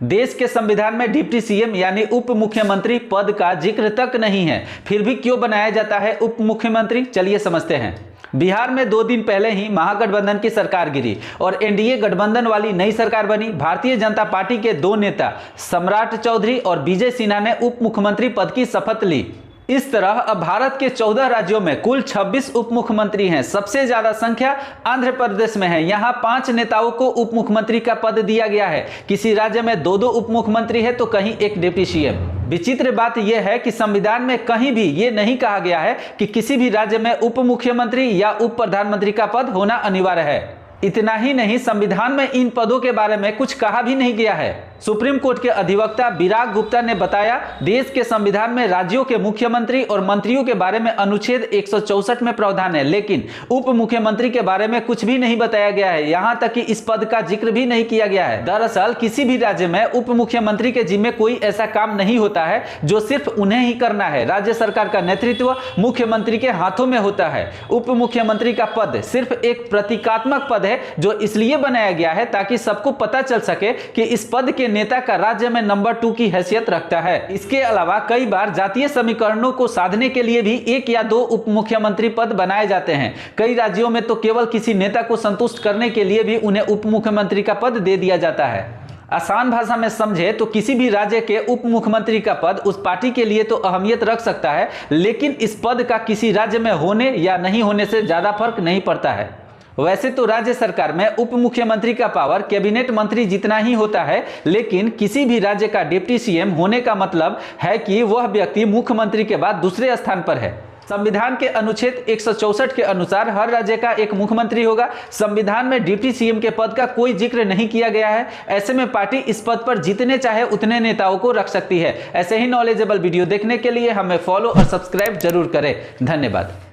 देश के संविधान में डिप्टी सीएम यानी उप मुख्यमंत्री पद का जिक्र तक नहीं है, फिर भी क्यों बनाया जाता है उप मुख्यमंत्री, चलिए समझते हैं। बिहार में 2 दिन पहले ही महागठबंधन की सरकार गिरी और एनडीए गठबंधन वाली नई सरकार बनी। भारतीय जनता पार्टी के 2 नेता सम्राट चौधरी और विजय सिन्हा ने उप मुख्यमंत्री पद की शपथ ली। इस तरह अब भारत के 14 राज्यों में कुल 26 उप मुख्यमंत्री हैं। सबसे ज्यादा संख्या आंध्र प्रदेश में है। यहां 5 नेताओं को उप मुख्यमंत्री का पद दिया गया है। किसी राज्य में 2-2 उप मुख्यमंत्री है तो कहीं एक डिप्टी सीएम। विचित्र बात यह है कि संविधान में कहीं भी यह नहीं कहा गया है कि किसी भी राज्य में उप मुख्यमंत्री या उप प्रधानमंत्री का पद होना अनिवार्य है। इतना ही नहीं, संविधान में इन पदों के बारे में कुछ कहा भी नहीं गया है। सुप्रीम कोर्ट के अधिवक्ता विराग गुप्ता ने बताया, देश के संविधान में राज्यों के मुख्यमंत्री और मंत्रियों के बारे में अनुच्छेद 164 में प्रावधान है, लेकिन उप मुख्यमंत्री के बारे में कुछ भी नहीं बताया गया है। यहां तक कि इस पद का जिक्र भी नहीं किया गया है। दरअसल किसी भी राज्य में उप मुख्यमंत्री के जिम्मे कोई ऐसा काम नहीं होता है जो सिर्फ उन्हें ही करना है। राज्य सरकार का नेतृत्व मुख्यमंत्री के हाथों में होता है। उप मुख्यमंत्री का पद सिर्फ एक प्रतीकात्मक पद है जो इसलिए बनाया गया है ताकि सबको पता चल सके कि इस पद के नेता का राज्य में नंबर 2 की हैसियत रखता है। इसके अलावा कई बार जातीय समीकरणों को साधने के लिए भी 1 या 2 उप मुख्यमंत्री पद बनाए जाते हैं। कई राज्यों में तो केवल किसी नेता को संतुष्ट करने के लिए भी उन्हें उप मुख्यमंत्री का पद दे दिया जाता है। आसान भाषा में समझे तो किसी भी राज्य के उप मुख्यमंत्री का पद उस पार्टी के लिए तो अहमियत रख सकता है, लेकिन इस पद का किसी राज्य में होने या नहीं होने से ज्यादा फर्क नहीं पड़ता है। वैसे तो राज्य सरकार में उप मुख्यमंत्री का पावर कैबिनेट मंत्री जितना ही होता है, लेकिन किसी भी राज्य का डिप्टी सीएम होने का मतलब है कि वह व्यक्ति मुख्यमंत्री के बाद दूसरे स्थान पर है। संविधान के अनुच्छेद 164 के अनुसार हर राज्य का एक मुख्यमंत्री होगा। संविधान में डिप्टी सीएम के पद का कोई जिक्र नहीं किया गया है। ऐसे में पार्टी इस पद पर जितने चाहे उतने नेताओं को रख सकती है। ऐसे ही नॉलेजेबल वीडियो देखने के लिए हमें फॉलो और सब्सक्राइब जरूर करें। धन्यवाद।